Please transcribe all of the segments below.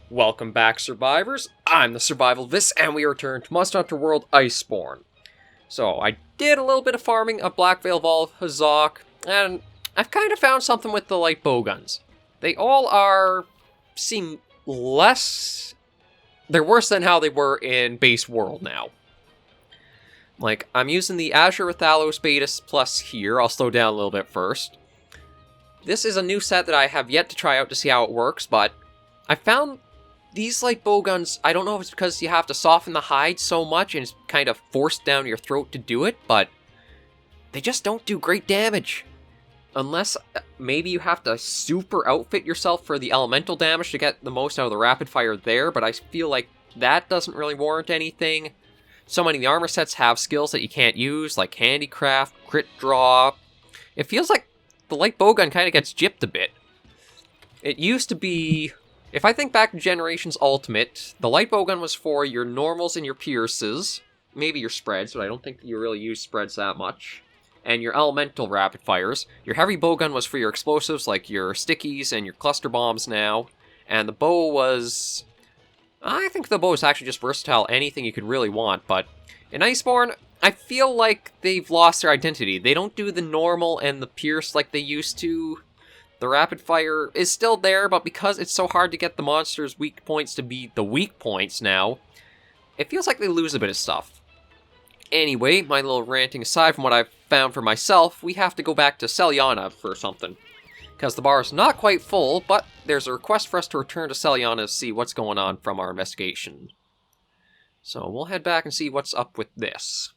Welcome back, survivors. I'm the SurvivalVis, and we return to Monster Hunter World Iceborne. So, I did a little bit of farming of Black Veil Vault Hazak, and I've kind of found something with the light bowguns. They all seem less... They're worse than how they were in base world now. Like, I'm using the Azure Rathalos Betis Plus here. I'll slow down a little bit first. This is a new set that I have yet to try out to see how it works, but I found these light bowguns, I don't know if it's because you have to soften the hide so much and it's kind of forced down your throat to do it, but they just don't do great damage. Unless maybe you have to super outfit yourself for the elemental damage to get the most out of the rapid fire there, but I feel like that doesn't really warrant anything. So many of the armor sets have skills that you can't use, like handicraft, crit draw. It feels like the light bowgun kind of gets gypped a bit. It used to be... If I think back to Generations Ultimate, the light bowgun was for your normals and your pierces, maybe your spreads, but I don't think you really use spreads that much, and your elemental rapid fires. Your heavy bowgun was for your explosives, like your stickies and your cluster bombs now, and the bow was... I think the bow is actually just versatile, anything you could really want, but in Iceborne, I feel like they've lost their identity. They don't do the normal and the pierce like they used to. The rapid fire is still there, but because it's so hard to get the monster's weak points to be the weak points now, it feels like they lose a bit of stuff. Anyway, my little ranting aside from what I've found for myself, we have to go back to Selyana for something. Because the bar is not quite full, but there's a request for us to return to Selyana to see what's going on from our investigation. So we'll head back and see what's up with this.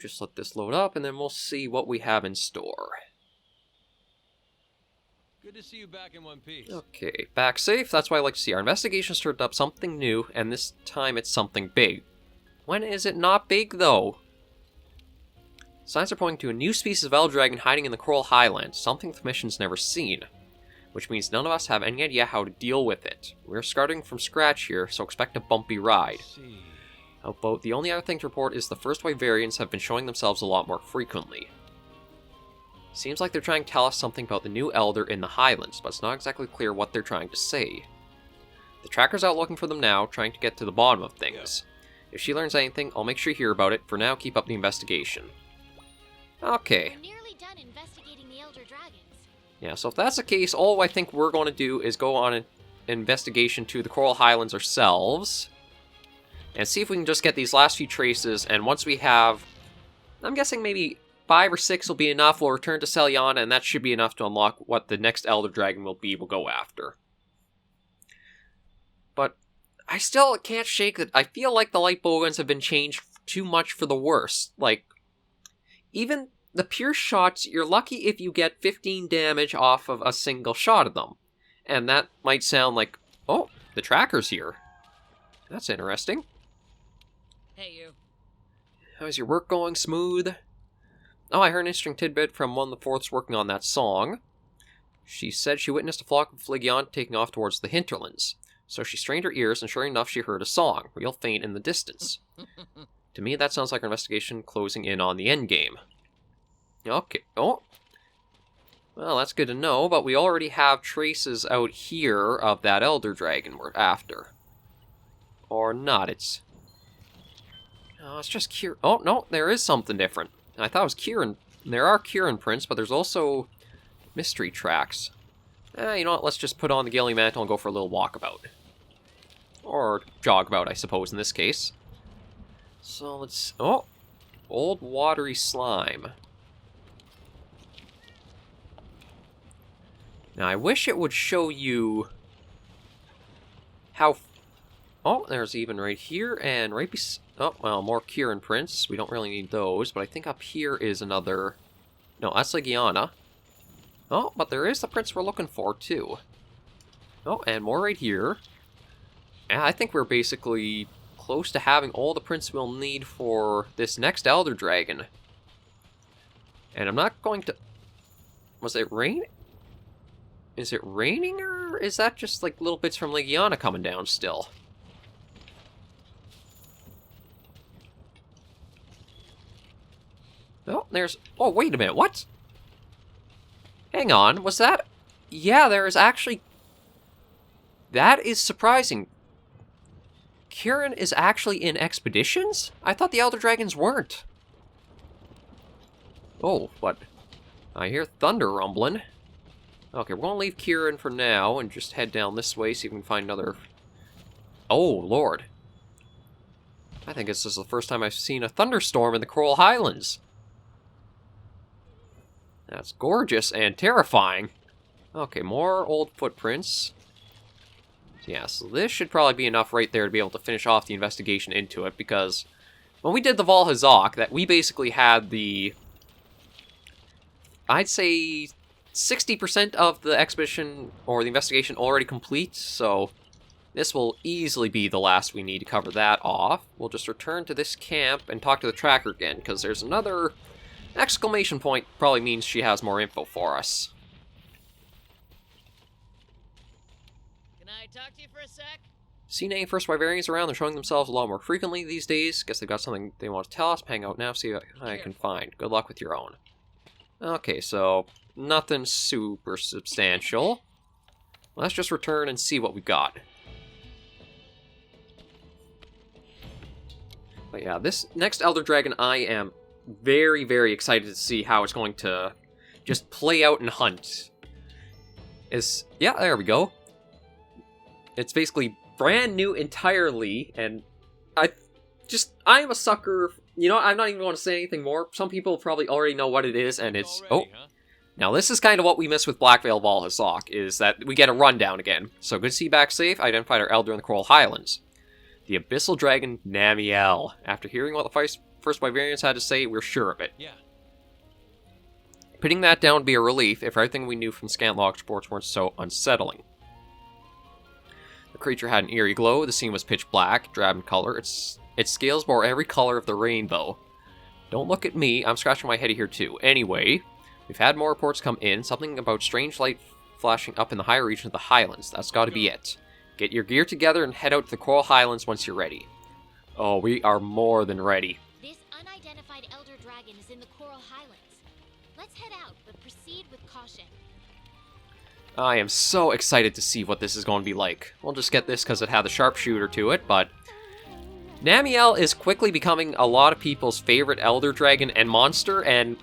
Just let this load up, and then we'll see what we have in store. Good to see you back in one piece. Okay, back safe. That's what I like to see. Our investigation's turned up something new, and this time it's something big. When is it not big, though? Signs are pointing to a new species of Elder Dragon hiding in the Coral Highlands, something the mission's never seen. Which means none of us have any idea how to deal with it. We're starting from scratch here, so expect a bumpy ride. But the only other thing to report is the first wave variants have been showing themselves a lot more frequently. Seems like they're trying to tell us something about the new Elder in the Highlands, but it's not exactly clear what they're trying to say. The tracker's out looking for them now, trying to get to the bottom of things. If she learns anything, I'll make sure you hear about it. For now, keep up the investigation. Okay. We're nearly done investigating the Elder Dragons. Yeah, so if that's the case, all I think we're going to do is go on an investigation to the Coral Highlands ourselves. And see if we can just get these last few traces, and once we have... I'm guessing maybe 5 or 6 will be enough. We'll return to Selyana, and that should be enough to unlock what the next Elder Dragon will be, we'll go after. But I still can't shake that. I feel like the light bowguns have been changed too much for the worse. Like, even the pierce shots, you're lucky if you get 15 damage off of a single shot of them. And that might sound like, oh, the tracker's here. That's interesting. Hey, you. How's your work going? Smooth? Oh, I heard an interesting tidbit from one of the fourths working on that song. She said she witnessed a flock of Phlegion taking off towards the Hinterlands. So she strained her ears, and sure enough, she heard a song, real faint in the distance. To me, that sounds like an investigation closing in on the endgame. Okay. Oh. Well, that's good to know, but we already have traces out here of that Elder Dragon we're after. Or not, it's... Oh, it's just Kieran. Oh, no, there is something different. I thought it was Kieran. There are Kieran prints, but there's also mystery tracks. You know what, let's just put on the Gilly Mantle and go for a little walkabout. Or jogabout, I suppose, in this case. So let's... Oh! Old watery slime. Now, I wish it would show you how... Oh, there's even right here, and right oh, well, more Kieran prints. We don't really need those, but I think up here is another... No, that's Legiana. Oh, but there is the prints we're looking for, too. Oh, and more right here. And I think we're basically close to having all the prints we'll need for this next Elder Dragon. And I'm not going to... Was it rain? Is it raining, or is that just like little bits from Legiana coming down still? Oh, there's... Oh, wait a minute, what? Hang on, was that... Yeah, there is actually... That is surprising. Kieran is actually in expeditions? I thought the Elder Dragons weren't. Oh, what? I hear thunder rumbling. Okay, we're gonna leave Kieran for now and just head down this way, see if we can find another... Oh, Lord. I think this is the first time I've seen a thunderstorm in the Coral Highlands. That's gorgeous and terrifying. Okay, more old footprints. Yeah, so this should probably be enough right there to be able to finish off the investigation into it, because when we did the Valhazak, that we basically had the... I'd say 60% of the expedition or the investigation already complete, so this will easily be the last we need to cover that off. We'll just return to this camp and talk to the tracker again, because there's another exclamation point probably means she has more info for us. Can I talk to you for a sec? Seen any first Wyverians around? They're showing themselves a lot more frequently these days. Guess they've got something they want to tell us. Hang out now, see what I can find. Good luck with your own. Okay, so nothing super substantial. Let's just return and see what we got. But yeah, this next Elder Dragon I am very, very excited to see how it's going to just play out and hunt. Yeah, there we go. It's basically brand new entirely, and I am a sucker. You know, I'm not even going to say anything more. Some people probably already know what it is, and it's... Already, huh? Now this is kind of what we miss with Blackveil Valhazak, is that we get a rundown again. So good to see you back safe. Identified our Elder in the Coral Highlands. The Abyssal Dragon, Namielle. After hearing what the first Wyverians had to say, we're sure of it. Yeah. Putting that down would be a relief if everything we knew from scan log reports weren't so unsettling. The creature had an eerie glow, the scene was pitch black, drab in color, its scales bore every color of the rainbow. Don't look at me, I'm scratching my head here too. Anyway, we've had more reports come in, something about strange light flashing up in the higher region of the Highlands. That's gotta be it. Get your gear together and head out to the Coral Highlands once you're ready. Oh, we are more than ready. This unidentified Elder Dragon is in the Coral Highlands. Let's head out, but proceed with caution. I am so excited to see what this is going to be like. We'll just get this because it had the sharpshooter to it, but... Namielle is quickly becoming a lot of people's favorite Elder Dragon and monster, and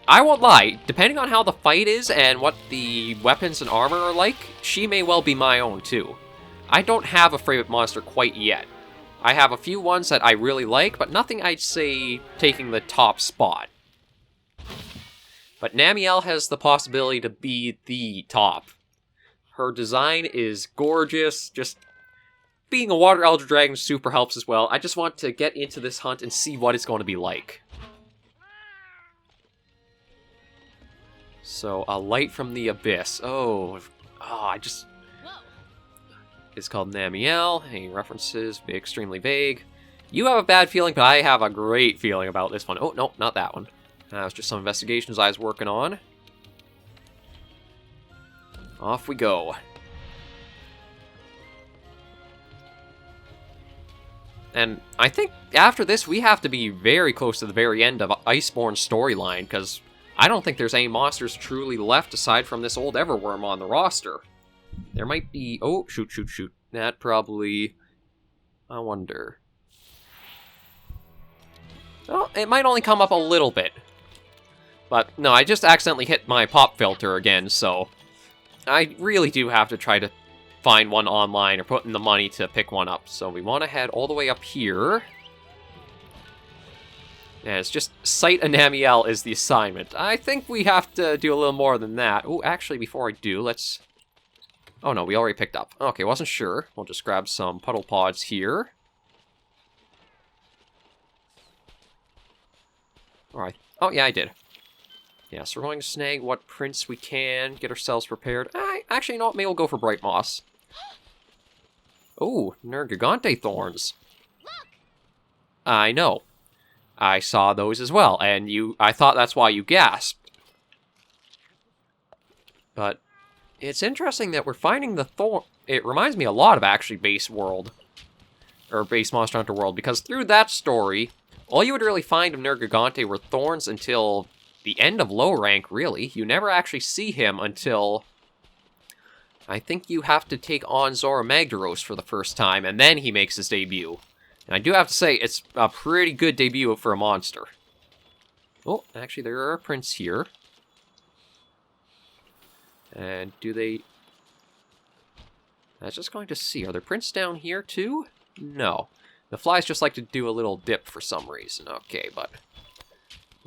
I won't lie, depending on how the fight is and what the weapons and armor are like, she may well be my own too. I don't have a favorite monster quite yet. I have a few ones that I really like, but nothing I'd say taking the top spot. But Namielle has the possibility to be the top. Her design is gorgeous, just being a water Elder Dragon super helps as well. I just want to get into this hunt and see what it's going to be like. So, a light from the abyss. It's called Namielle. Any references? Extremely vague. You have a bad feeling, but I have a great feeling about this one. Oh, no, not that one. That was just some investigations I was working on. Off we go. And I think after this, we have to be very close to the very end of Iceborne's storyline, because I don't think there's any monsters truly left aside from this old Everworm on the roster. There might be... Oh, shoot. That probably... I wonder... Oh, it might only come up a little bit. But, no, I just accidentally hit my pop filter again, so... I really do have to try to find one online or put in the money to pick one up. So we want to head all the way up here. And it's just sight a Namielle is the assignment. I think we have to do a little more than that. Oh, actually, before I do, let's... Oh no, we already picked up. Okay, wasn't sure. We'll just grab some puddle pods here. Alright. Oh, yeah, I did. Yeah, so we're going to snag what prints we can, get ourselves prepared. Actually, you know what? Maybe we'll go for Bright Moss. Oh, Nergigante thorns. Look! I know. I saw those as well, and I thought that's why you gasped. But it's interesting that we're finding the thorn. It reminds me a lot of actually Base World, or Base Monster Hunter World, because through that story, all you would really find of Nergigante were thorns until the end of low rank, really. You never actually see him until... I think you have to take on Zora Magdaros for the first time, and then he makes his debut. And I do have to say, it's a pretty good debut for a monster. Oh, actually, there are prints here. And do they... I was just going to see, are there prints down here too? No. The flies just like to do a little dip for some reason. Okay, but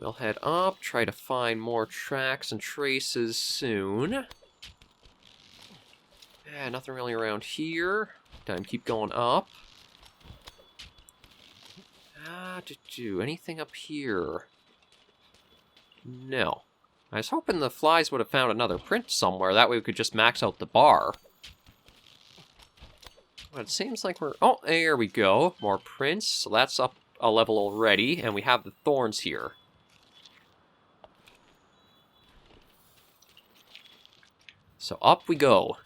we'll head up, try to find more tracks and traces soon. Yeah, nothing really around here. Time to keep going up. Anything up here? No. I was hoping the flies would have found another print somewhere. That way we could just max out the bar. But it seems like we're... Oh, there we go. More prints. So that's up a level already. And we have the thorns here. So up we go.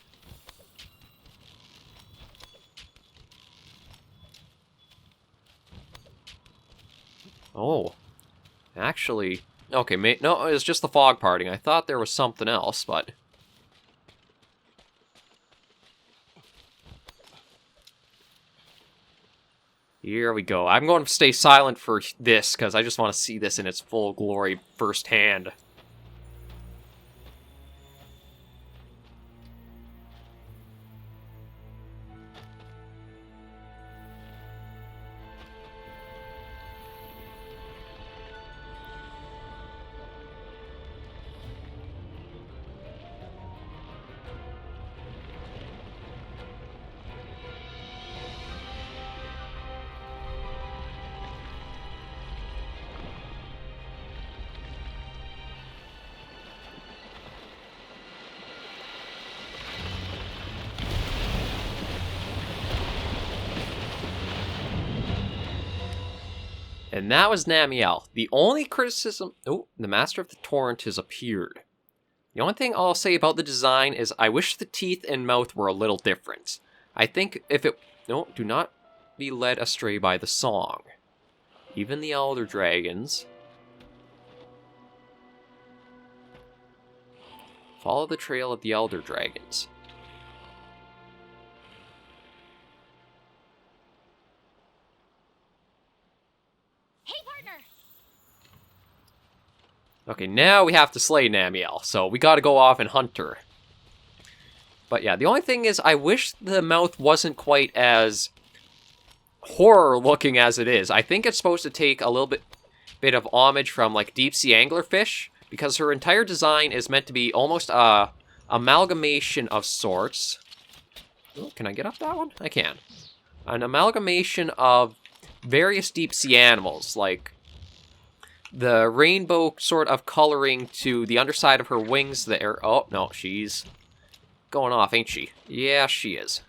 Oh. Actually... Okay, no, it was just the fog parting. I thought there was something else, but... Here we go. I'm going to stay silent for this, because I just want to see this in its full glory firsthand. And that was Namielle. The only criticism... Oh, the Master of the Torrent has appeared. The only thing I'll say about the design is I wish the teeth and mouth were a little different. I think if it... No, do not be led astray by the song. Even the Elder Dragons. Follow the trail of the Elder Dragons. Okay, now we have to slay Namielle, so we gotta go off and hunt her. But yeah, the only thing is, I wish the mouth wasn't quite as horror-looking as it is. I think it's supposed to take a little bit of homage from, like, deep-sea anglerfish, because her entire design is meant to be almost a amalgamation of sorts. Oh, can I get up that one? I can. An amalgamation of various deep-sea animals, like... the rainbow sort of coloring to the underside of her wings there. Oh, no, she's going off, ain't she? Yeah, she is.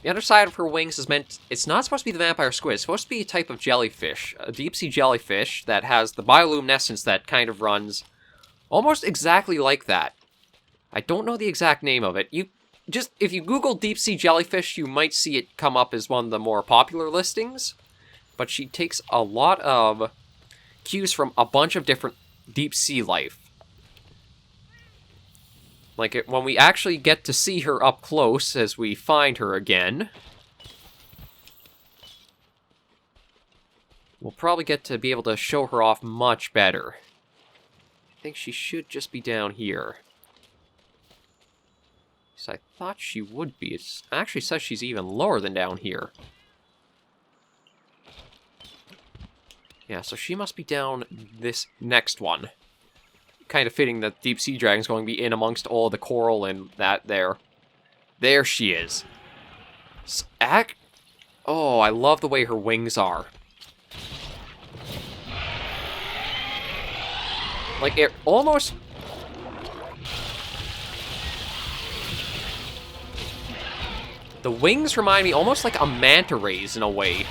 The underside of her wings is meant... It's not supposed to be the vampire squid. It's supposed to be a type of jellyfish. A deep-sea jellyfish that has the bioluminescence that kind of runs almost exactly like that. I don't know the exact name of it. If you Google deep-sea jellyfish, you might see it come up as one of the more popular listings. But she takes a lot of... cues from a bunch of different deep-sea life. Like, when we actually get to see her up close as we find her again, we'll probably get to be able to show her off much better. I think she should just be down here. So I thought she would be. It actually says she's even lower than down here. Yeah, so she must be down this next one. Kind of fitting that Deep Sea Dragon's going to be in amongst all the coral and that there. There she is. Oh, I love the way her wings are. Like, it almost... The wings remind me almost like a manta rays in a way.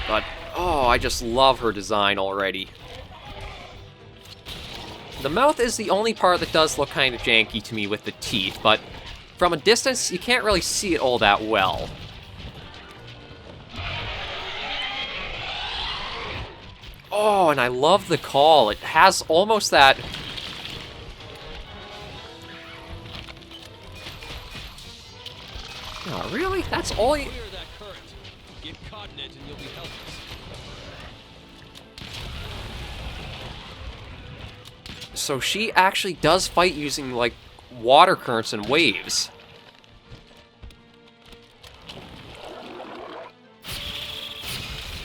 But, oh, I just love her design already. The mouth is the only part that does look kind of janky to me with the teeth, but from a distance, you can't really see it all that well. Oh, and I love the call. It has almost that... Oh, really? That's all you... Clear that current. Get caught in it and you'll be helpless. So she actually does fight using, like, water currents and waves.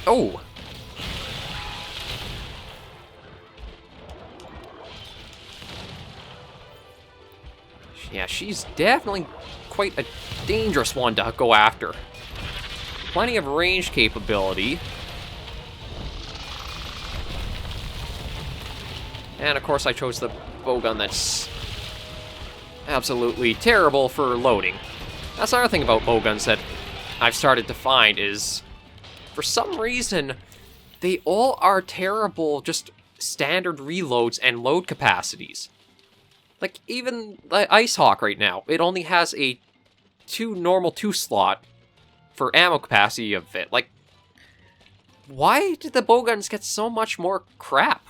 Oh! Yeah, she's definitely quite a dangerous one to go after. Plenty of range capability. And of course I chose the bowgun that's absolutely terrible for loading. That's another thing about bowguns that I've started to find is, for some reason, they all are terrible just standard reloads and load capacities. Like, even the Ice Hawk right now, it only has a normal 2 slot for ammo capacity of it. Like, why did the bowguns get so much more crap?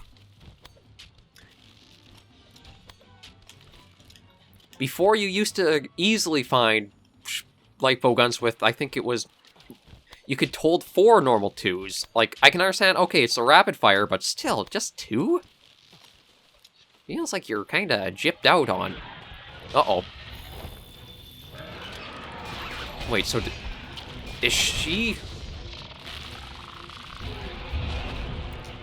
Before, you used to easily find light bowguns with, I think it was, you could hold 4 normal 2s. Like, I can understand, okay, it's a rapid fire, but still, just 2? Feels like you're kinda gypped out on. Uh-oh. Wait, so is she...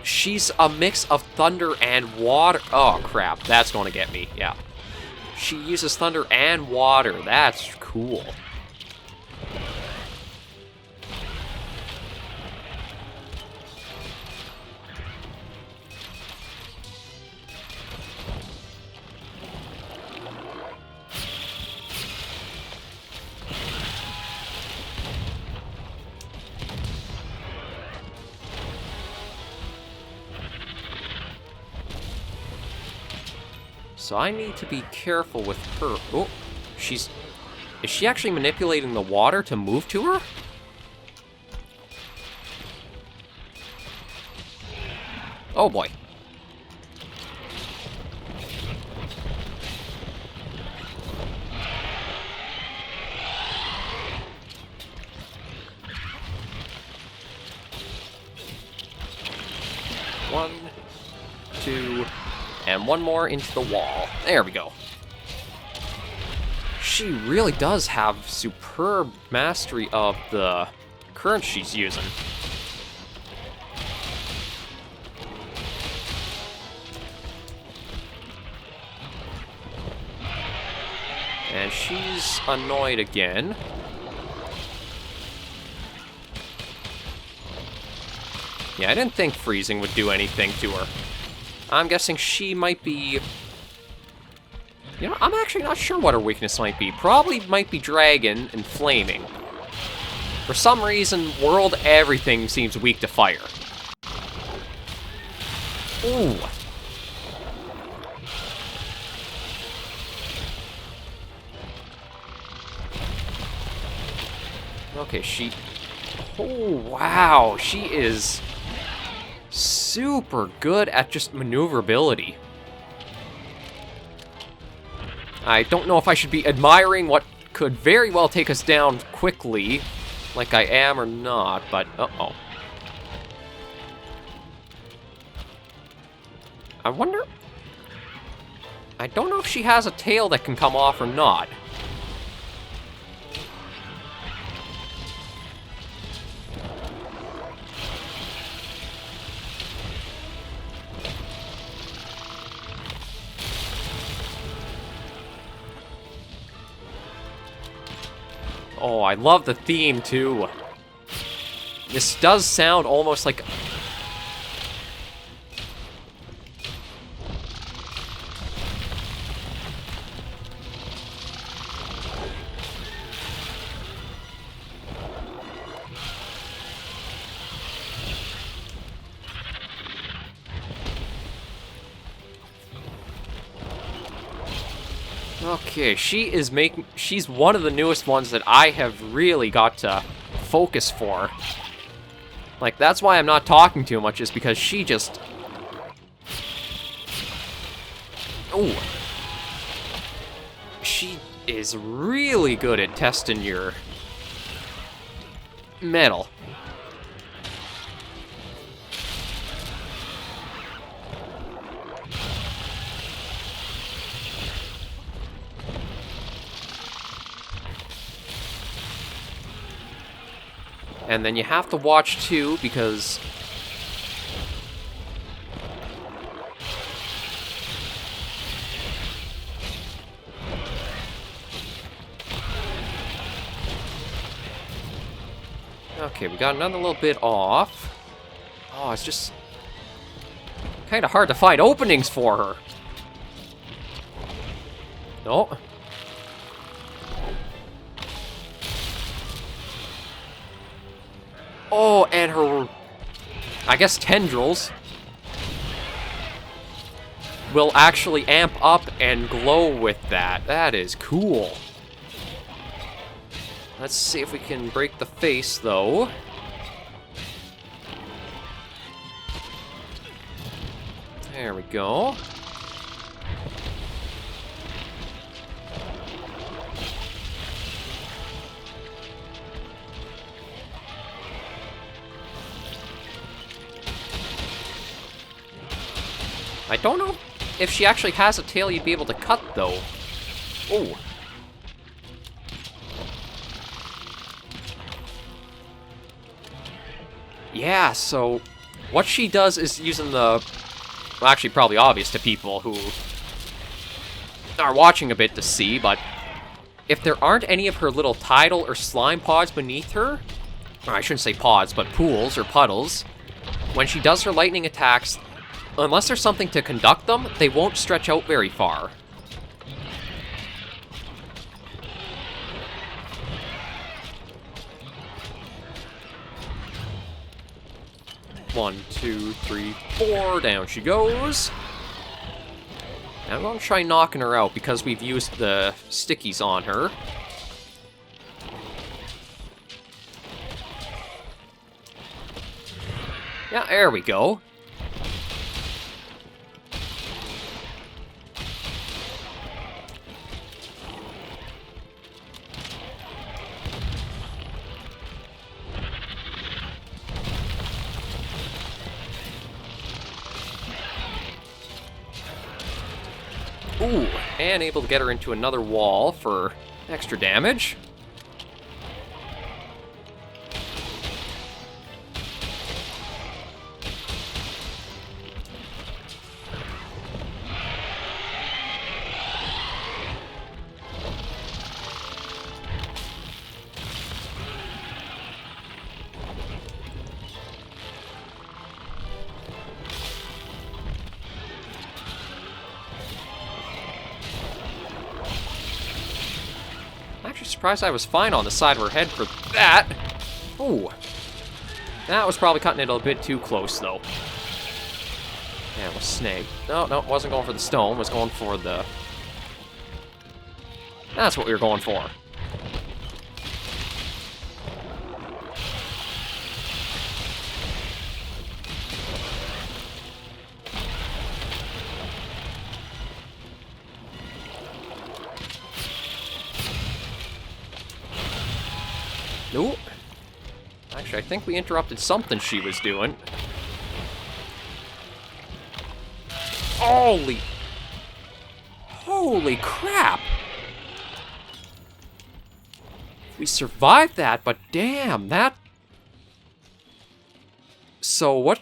She's a mix of thunder and water. Oh, crap. That's gonna get me, yeah. She uses thunder and water. That's cool. So I need to be careful with her. Oh, is she actually manipulating the water to move to her? Oh boy. One, two, and one more into the wall. There we go. She really does have superb mastery of the current she's using. And she's annoyed again. Yeah, I didn't think freezing would do anything to her. I'm guessing she might be... You know, I'm actually not sure what her weakness might be. Probably might be dragon and flaming. For some reason, world everything seems weak to fire. Ooh. Okay, she... Oh, wow. She is super good at just maneuverability. I don't know if I should be admiring what could very well take us down quickly, like I am or not, but uh-oh. I wonder... I don't know if she has a tail that can come off or not. Oh, I love the theme, too. This does sound almost like... Okay, she's one of the newest ones that I have really got to focus for. Like, that's why I'm not talking too much, is because she just... Ooh. She is really good at testing your metal. And then you have to watch too, because okay, we got another little bit off. Oh, it's just kind of hard to find openings for her. No. Oh, and her, I guess, tendrils will actually amp up and glow with that. That is cool. Let's see if we can break the face, though. There we go. I don't know if she actually has a tail you'd be able to cut, though. Oh. Yeah, so what she does is using the... Well, actually, probably obvious to people who are watching a bit to see, but if there aren't any of her little tidal or slime pods beneath her, or I shouldn't say pods, but pools or puddles, when she does her lightning attacks, unless there's something to conduct them, they won't stretch out very far. One, two, three, four, down she goes. Now I'm going to try knocking her out because we've used the stickies on her. Yeah, there we go. Ooh, and able to get her into another wall for extra damage. Actually surprised I was fine on the side of her head for that. Ooh. That was probably cutting it a bit too close, though. Yeah, it was snake. No, no, wasn't going for the stone. Was going for the... That's what we were going for. Nope. Actually, I think we interrupted something she was doing. Holy crap! We survived that, but damn, that... So what...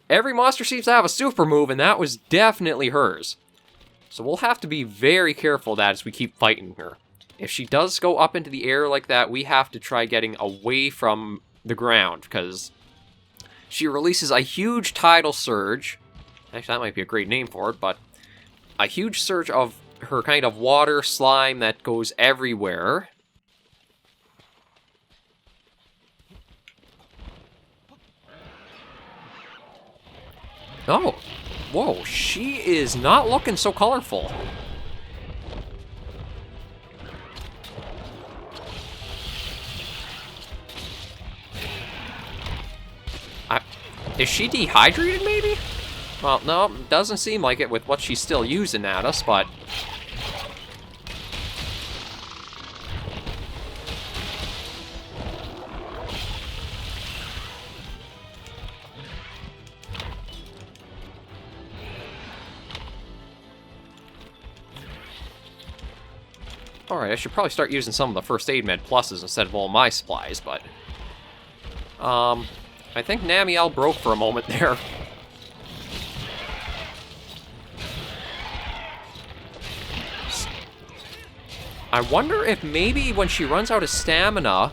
Every monster seems to have a super move, and that was definitely hers. So we'll have to be very careful of that as we keep fighting her. If she does go up into the air like that, we have to try getting away from the ground, because she releases a huge tidal surge. Actually, that might be a great name for it, but a huge surge of her kind of water slime that goes everywhere. Oh, whoa, she is not looking so colorful. Is she dehydrated, maybe? Well, no, doesn't seem like it with what she's still using at us, but... Alright, I should probably start using some of the first aid med pluses instead of all my supplies, but... I think Namielle broke for a moment there. I wonder if maybe when she runs out of stamina...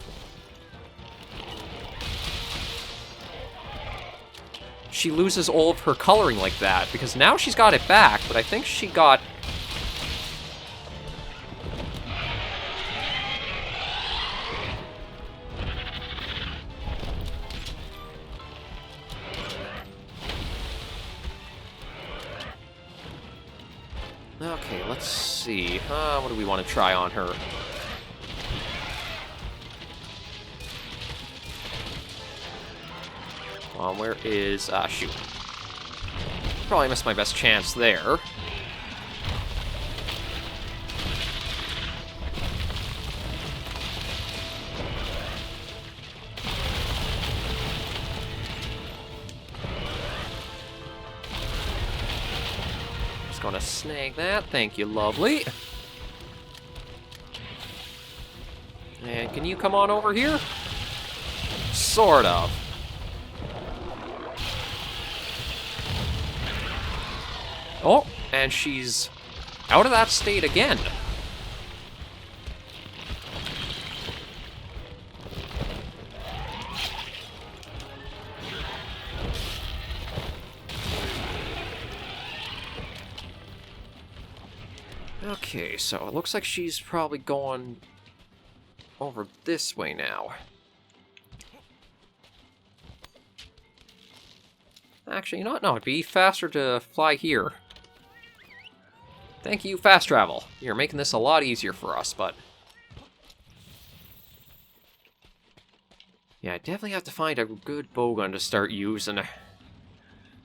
she loses all of her coloring like that, because now she's got it back, but I think she got... Okay, let's see. What do we want to try on her? Where is... shoot. Probably missed my best chance there. Gonna snag that. Thank you, lovely. And can you come on over here? Sort of. Oh, and she's out of that state again. Okay, so it looks like she's probably going over this way now. Actually, you know what? No, it'd be faster to fly here. Thank you, fast travel. You're making this a lot easier for us, but... yeah, I definitely have to find a good bowgun to start using.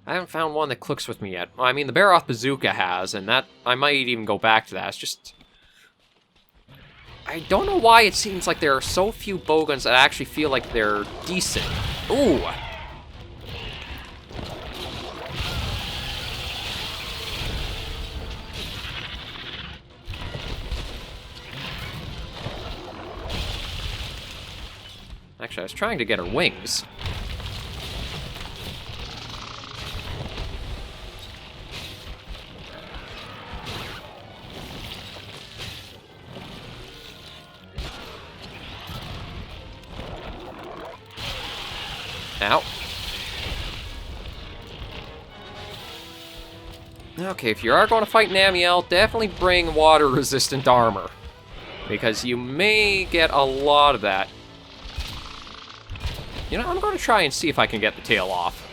I haven't found one that clicks with me yet. Well, I mean, the Baroth Bazooka has, and that... I might even go back to that. It's just... I don't know why it seems like there are so few bowguns that actually feel like they're decent. Ooh! Actually, I was trying to get her wings. Ow. Okay, if you are going to fight Namielle, definitely bring water-resistant armor. Because you may get a lot of that. You know, I'm going to try and see if I can get the tail off.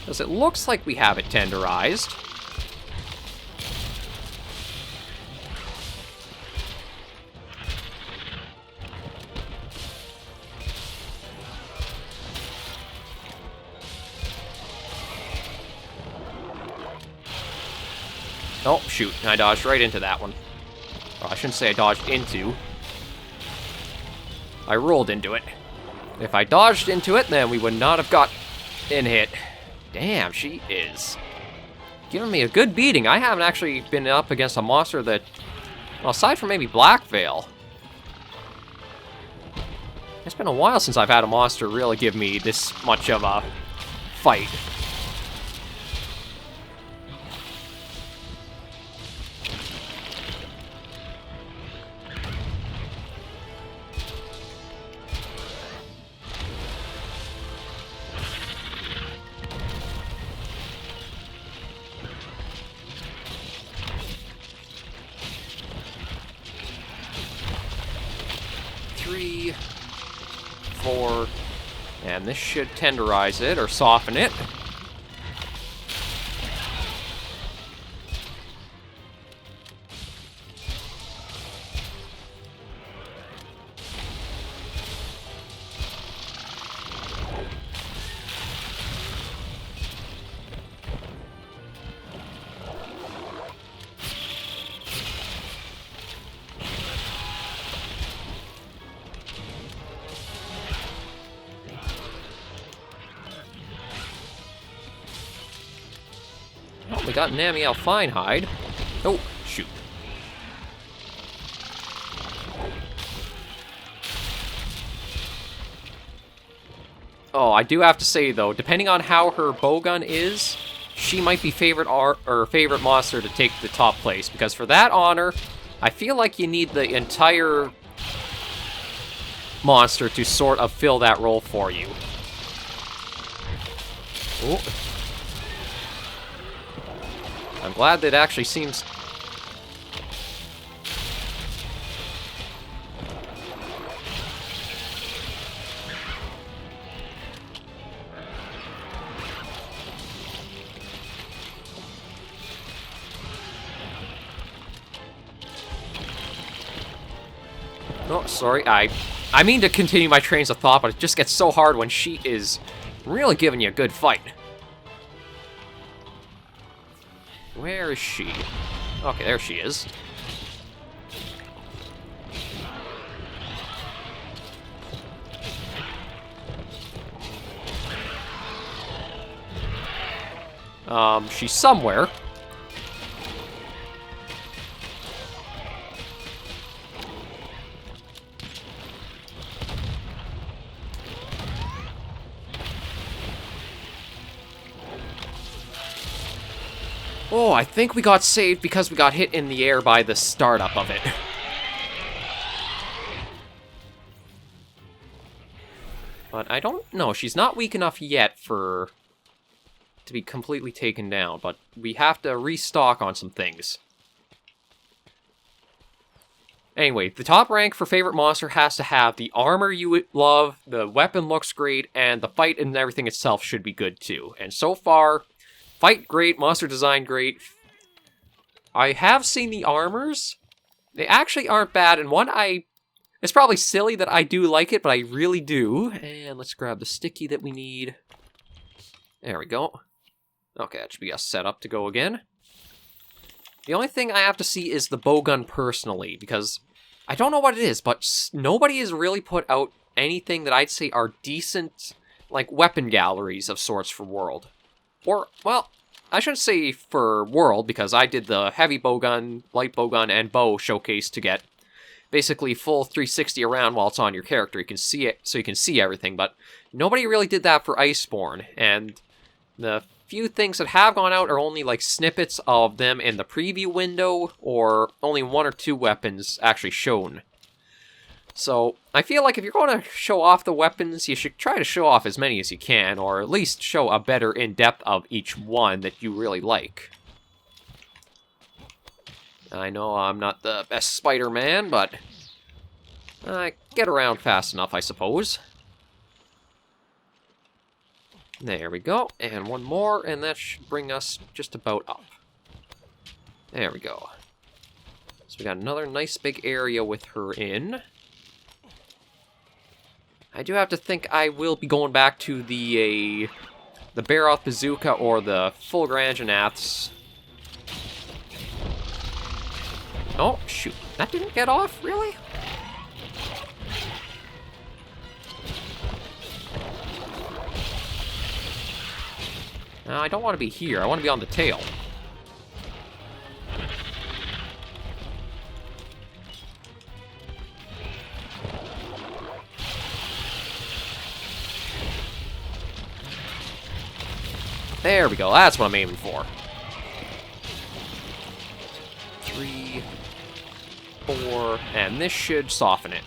Because it looks like we have it tenderized. Oh, shoot. I dodged right into that one. Well, I shouldn't say I dodged into. I rolled into it. If I dodged into it, then we would not have got in hit. Damn, she is giving me a good beating. I haven't actually been up against a monster that, well, aside from maybe Black Veil, it's been a while since I've had a monster really give me this much of a fight. And this should tenderize it, or soften it. got Namielle Finehide. Oh, shoot. Oh, I do have to say, though, depending on how her bowgun is, she might be favorite monster to take the top place, because for that honor, I feel like you need the entire monster to sort of fill that role for you. Oh. I'm glad that it actually seems... Oh, sorry, I mean to continue my trains of thought, but it just gets so hard when she is really giving you a good fight. Where is she? Okay, there she is. She's somewhere. Oh, I think we got saved because we got hit in the air by the startup of it. But I don't know, she's not weak enough yet to be completely taken down, but we have to restock on some things. Anyway, the top rank for favorite monster has to have the armor you love, the weapon looks great, and the fight and everything itself should be good too. And so far... Fight great, monster design great. I have seen the armors. They actually aren't bad, and it's probably silly that I do like it, but I really do. And let's grab the sticky that we need. There we go. Okay, that should be us set up to go again. The only thing I have to see is the bowgun personally, because I don't know what it is, but nobody has really put out anything that I'd say are decent, like, weapon galleries of sorts for World. Or, well, I shouldn't say for World, because I did the heavy bowgun, light bowgun, and bow showcase to get basically full 360 around while it's on your character. You can see it, so you can see everything, but nobody really did that for Iceborne, and the few things that have gone out are only like snippets of them in the preview window, or only one or two weapons actually shown. So, I feel like if you're going to show off the weapons, you should try to show off as many as you can, or at least show a better in-depth of each one that you really like. I know I'm not the best Spider-Man, but I get around fast enough, I suppose. There we go, and one more, and that should bring us just about up. There we go. So we got another nice big area with her in. I do have to think I will be going back to the Baroth Bazooka or the Fulgrangenaths. Oh, shoot. That didn't get off, really? No, I don't want to be here. I want to be on the tail. There we go, that's what I'm aiming for. 3, 4, and this should soften it.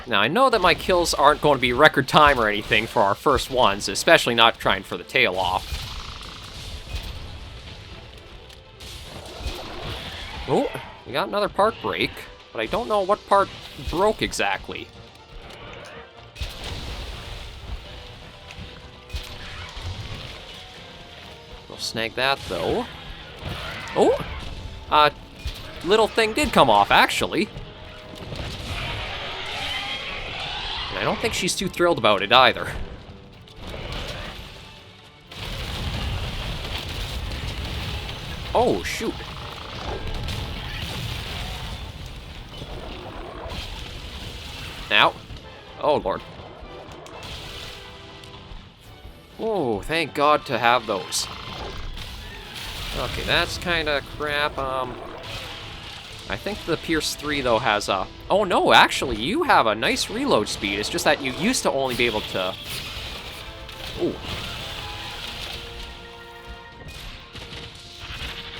Now, I know that my kills aren't going to be record time or anything for our first ones, especially not trying for the tail off. Oh, we got another part break, but I don't know what part broke exactly. We'll snag that, though. Oh! Little thing did come off, actually. And I don't think she's too thrilled about it, either. Oh, shoot. Ow. Oh, Lord. Oh, thank God to have those. Okay, that's kind of crap. I think the Pierce 3, though, has a... Oh, no, actually, you have a nice reload speed. It's just that you used to only be able to... Ooh.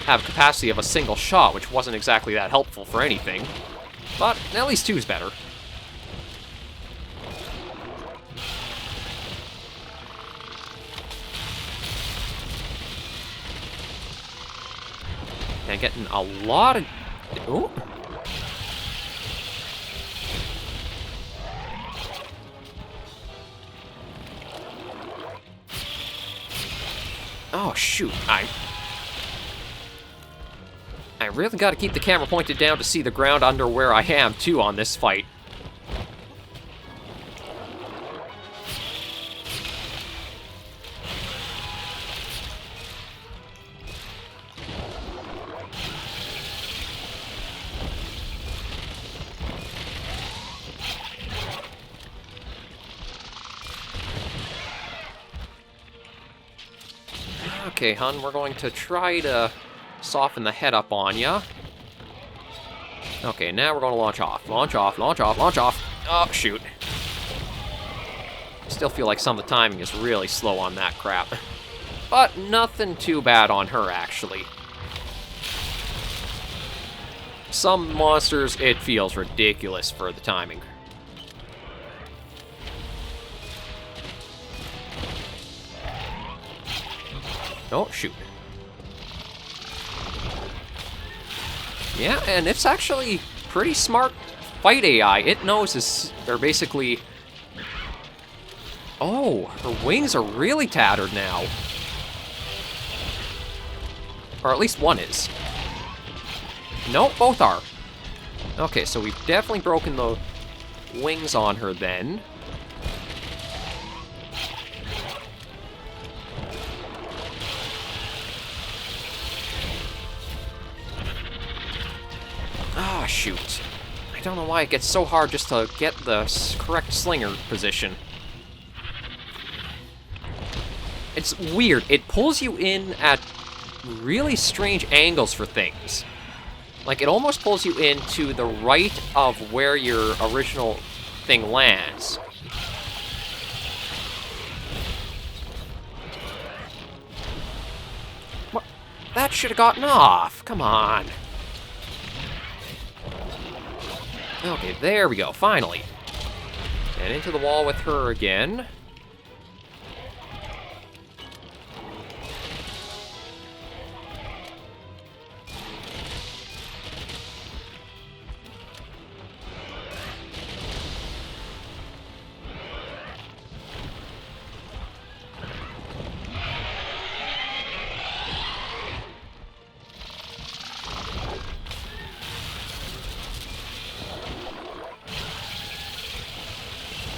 Have capacity of a single shot, which wasn't exactly that helpful for anything. But at least 2's better. And getting a lot of... Ooh. Oh, shoot. I really got to keep the camera pointed down to see the ground under where I am, too, on this fight. Okay, hun, we're going to try to soften the head up on ya. Okay, now we're going to launch off. Launch off, launch off, launch off. Oh, shoot. Still feel like some of the timing is really slow on that crap. But nothing too bad on her, actually. Some monsters, it feels ridiculous for the timing. Oh, shoot. Yeah, and it's actually pretty smart fight AI. It knows they're basically... Oh, her wings are really tattered now. Or at least one is. Nope, both are. Okay, so we've definitely broken the wings on her then. Ah, shoot. I don't know why it gets so hard just to get the correct slinger position. It's weird. It pulls you in at really strange angles for things. Like, it almost pulls you in to the right of where your original thing lands. What? That should have gotten off. Come on. Okay, there we go, finally. And into the wall with her again.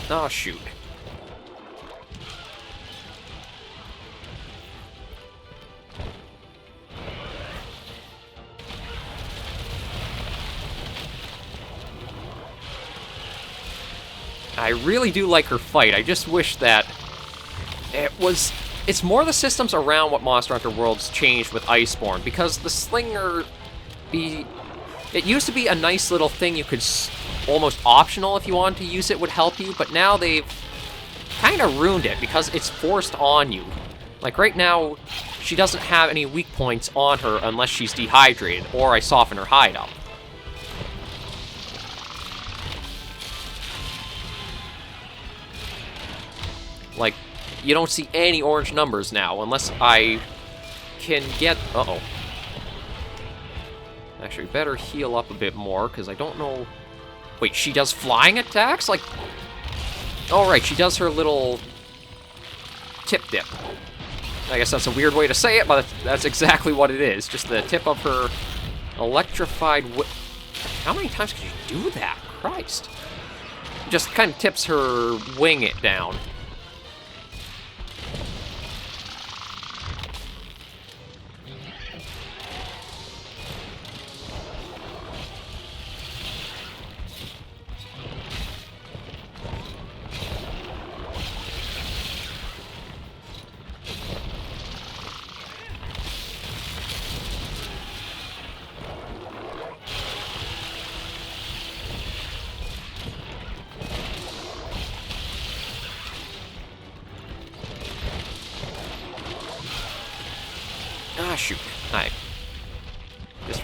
Oh, shoot. I really do like her fight. I just wish that it's more the systems around what Monster Hunter World's changed with Iceborne, because the slinger, it used to be a nice little thing you could almost optional if you wanted to use it would help you, but now they've kind of ruined it because it's forced on you. Like right now, she doesn't have any weak points on her unless she's dehydrated, or I soften her hide up. Like, you don't see any orange numbers now unless I can get... Uh-oh. Actually, better heal up a bit more, because I don't know... Wait, she does flying attacks? Like... Oh, right, she does her little... tip dip. I guess that's a weird way to say it, but that's exactly what it is. Just the tip of her electrified... How many times can you do that? Christ. Just kind of tips her wing it down. shoot. Hi. Just...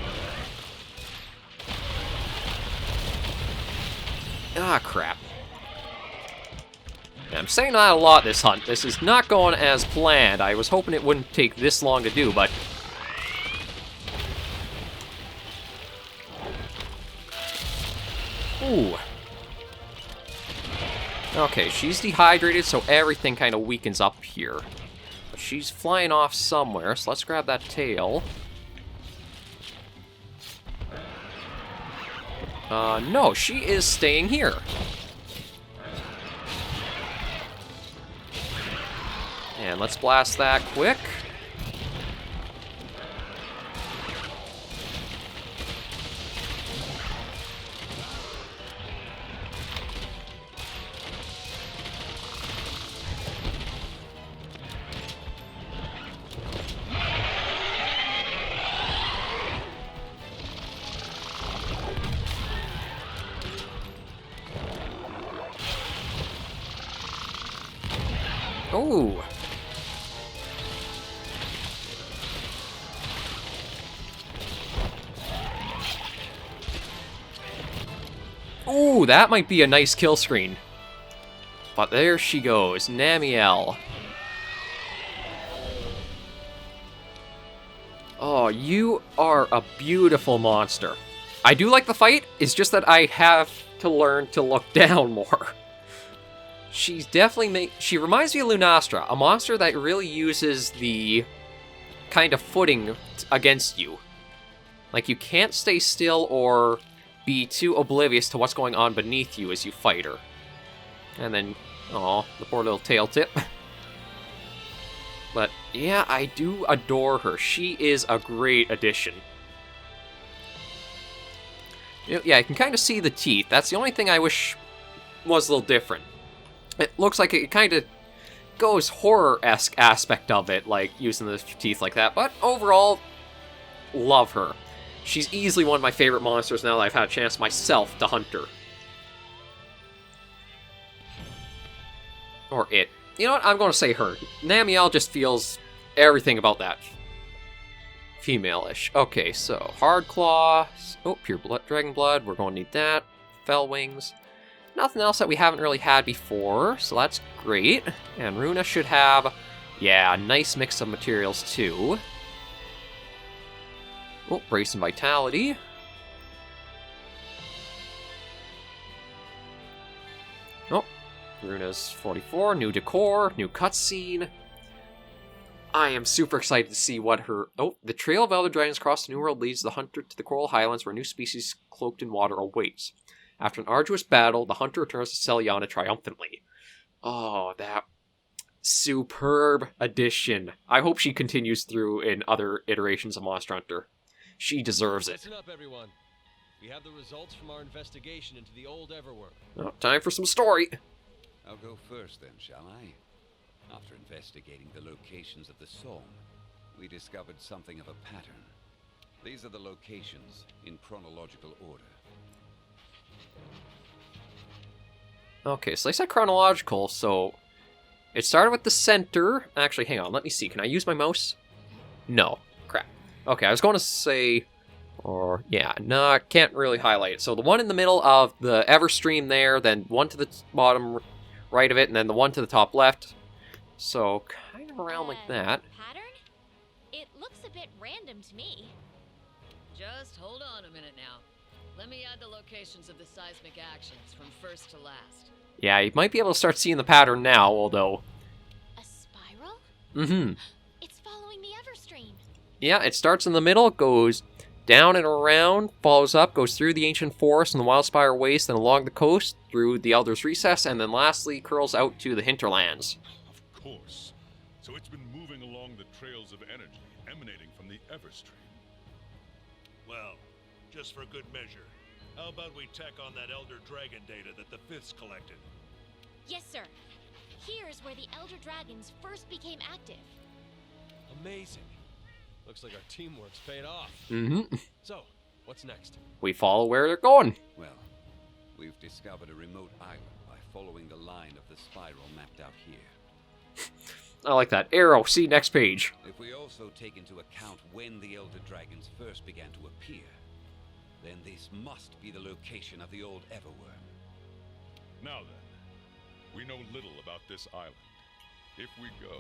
Ah, crap. Yeah, I'm saying that a lot this hunt. This is not going as planned. I was hoping it wouldn't take this long to do, but... Ooh. Okay, she's dehydrated, so everything kind of weakens up here. But she's flying off somewhere, so let's grab that tail. No, she is staying here. And let's blast that quick. Oh. Ooh, that might be a nice kill screen. But there she goes, Namielle. Oh, you are a beautiful monster. I do like the fight, it's just that I have to learn to look down more. She's definitely she reminds me of Lunastra, a monster that really uses the kind of footing against you. Like, you can't stay still or be too oblivious to what's going on beneath you as you fight her. And then, oh, the poor little tail tip. But yeah, I do adore her. She is a great addition. Yeah, I can kind of see the teeth. That's the only thing I wish was a little different. It looks like it kind of goes horror-esque aspect of it, like using the teeth like that. But overall, love her. She's easily one of my favorite monsters now that I've had a chance myself to hunt her. Or it. You know what? I'm going to say her. Namielle just feels everything about that. Female-ish. Okay, so hard claw. Oh, pure dragon blood. We're going to need that. Fell wings. Nothing else that we haven't really had before, so that's great. And Runa should have, yeah, a nice mix of materials too. Oh, Brace and Vitality. Oh, Runa's 44, new decor, new cutscene. I am super excited to see what her... Oh, the trail of elder dragons across the New World leads the hunter to the Coral Highlands where a new species cloaked in water awaits. After an arduous battle, the hunter returns to Celiana triumphantly. Oh, that superb addition. I hope she continues through in other iterations of Monster Hunter. She deserves it. Listen up, everyone. We have the results from our investigation into the old Everworld. Oh, time for some story. I'll go first then, shall I? After investigating the locations of the song, we discovered something of a pattern. These are the locations in chronological order. Okay, so they said chronological, so it started with the center. Actually, hang on, let me see. Can I use my mouse? No. Crap. Okay, I was going to say, or yeah, no, I can't really highlight it. So the one in the middle of the Everstream there, then one to the bottom right of it, and then the one to the top left. So kind of around like that. Pattern? It looks a bit random to me. Just hold on a minute now. Let me add the locations of the seismic actions from first to last. Yeah, you might be able to start seeing the pattern now, although... A spiral? Mm-hmm. It's following the Everstream. Yeah, it starts in the middle, goes down and around, follows up, goes through the ancient forest and the Wildspire Waste, and along the coast, through the Elder's Recess, and then lastly curls out to the Hinterlands. Of course. So it's been moving along the trails of energy emanating from the Everstream. Well, just for good measure, how about we tack on that Elder Dragon data that the Fifths collected? Yes, sir. Here's where the Elder Dragons first became active. Amazing. Looks like our teamwork's paid off. Mm-hmm. So, what's next? We follow where they're going. Well, we've discovered a remote island by following the line of the spiral mapped out here. I like that. Arrow, see next page. If we also take into account when the Elder Dragons first began to appear, then this must be the location of the old Everworm. Now then, we know little about this island. If we go,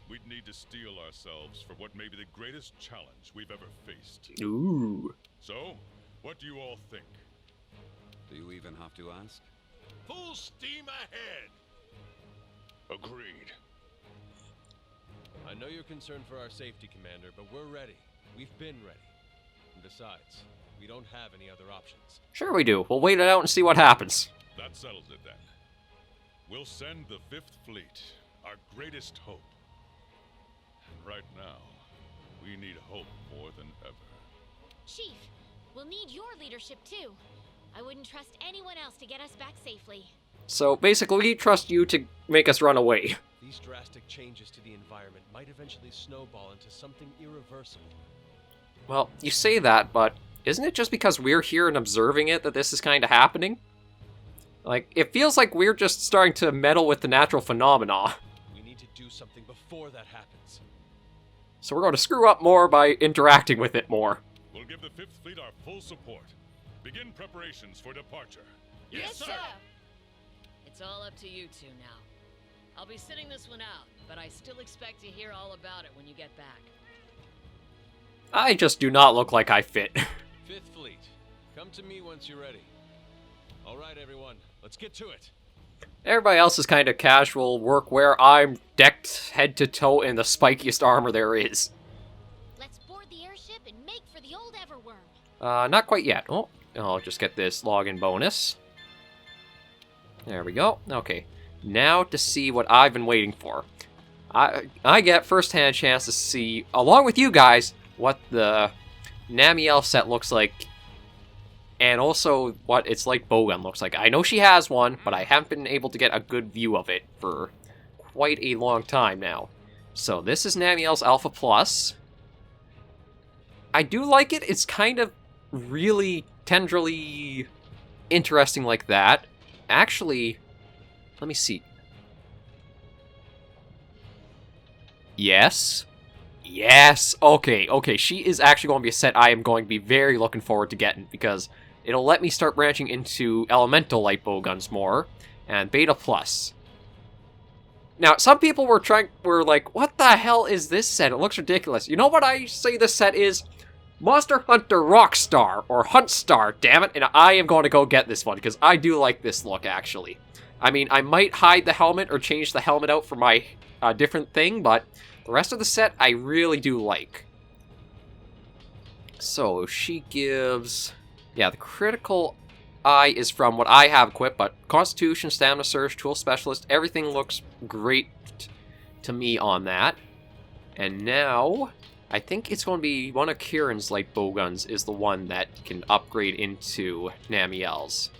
we'd need to steel ourselves for what may be the greatest challenge we've ever faced. Ooh. So, what do you all think? Do you even have to ask? Full steam ahead! Agreed. I know you're concerned for our safety, Commander, but we're ready. We've been ready. And besides, we don't have any other options. Sure we do. We'll wait it out and see what happens. That settles it then. We'll send the 5th Fleet, our greatest hope. And right now, we need hope more than ever. Chief, we'll need your leadership too. I wouldn't trust anyone else to get us back safely. So basically, we trust you to make us run away. These drastic changes to the environment might eventually snowball into something irreversible. Well, you say that, but isn't it just because we're here and observing it that this is kind of happening? Like, it feels like we're just starting to meddle with the natural phenomena. We need to do something before that happens. So we're going to screw up more by interacting with it more. We'll give the 5th Fleet our full support. Begin preparations for departure. Yes, sir! It's all up to you two now. I'll be sitting this one out, but I still expect to hear all about it when you get back. I just do not look like I fit. 5th Fleet, come to me once you're ready. All right, everyone, let's get to it. Everybody else is kind of casual workwear. I'm decked head to toe in the spikiest armor there is. Let's board the airship and make for the old Everworm. Not quite yet. Oh, I'll just get this login bonus. There we go. Okay. Now to see what I've been waiting for. I get first-hand chance to see, along with you guys, what the Namielle set looks like, and also what its like bowgun looks like. I know she has one, but I haven't been able to get a good view of it for quite a long time now. So this is Namielle's Alpha Plus. I do like it. It's kind of really tenderly interesting like that. Actually, let me see. Yes. Yes. Okay. She is actually going to be a set I am going to be very looking forward to getting, because it'll let me start branching into elemental light bowguns more, and Beta Plus. Now, some people were like, what the hell is this set? It looks ridiculous. You know what I say this set is? Monster Hunter Rockstar, or Hunt Star, damn it, and I am going to go get this one, because I do like this look, actually. I mean, I might hide the helmet or change the helmet out for my different thing, but the rest of the set I really do like. So, she gives... Yeah, the critical eye is from what I have equipped, but Constitution, Stamina Surge, Tool Specialist, everything looks great to me on that. And now, I think it's going to be one of Kieran's light bowguns is the one that can upgrade into Namielle's.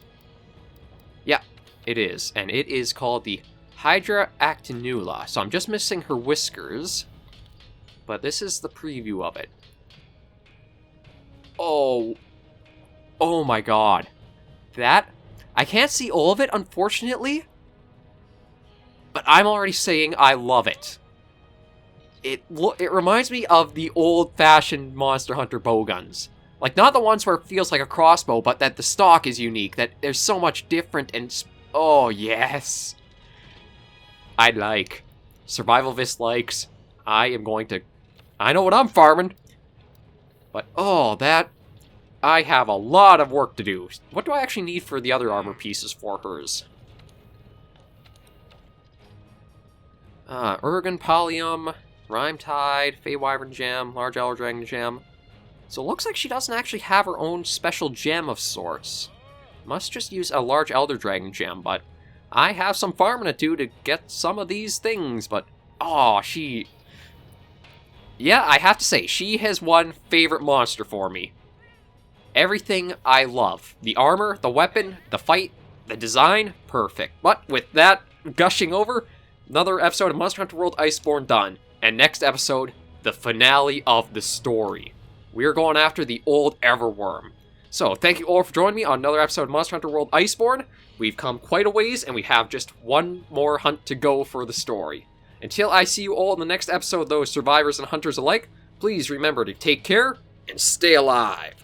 Yeah, it is. And it is called the Hydra Actinula. So I'm just missing her whiskers, but this is the preview of it. Oh my god. That, I can't see all of it, unfortunately, but I'm already saying I love it. It reminds me of the old-fashioned Monster Hunter bowguns. Like, not the ones where it feels like a crossbow, but that the stock is unique, that there's so much different and... Oh, yes. I like. SurvivalVis likes. I am going to... I know what I'm farming. But, oh, that... I have a lot of work to do. What do I actually need for the other armor pieces for hers? Urgan Pallium, Rhyme Tide, Fey Wyvern Gem, Large Elder Dragon Gem. So it looks like she doesn't actually have her own special gem of sorts. Must just use a Large Elder Dragon Gem, but I have some farming to do to get some of these things, but... Oh, she... Yeah, I have to say, she has one favorite monster for me. Everything I love. The armor, the weapon, the fight, the design, perfect. But with that gushing over, another episode of Monster Hunter World Iceborne done. And next episode, the finale of the story. We're going after the old Everworm. So, thank you all for joining me on another episode of Monster Hunter World Iceborne. We've come quite a ways, and we have just one more hunt to go for the story. Until I see you all in the next episode, though, survivors and hunters alike, please remember to take care and stay alive.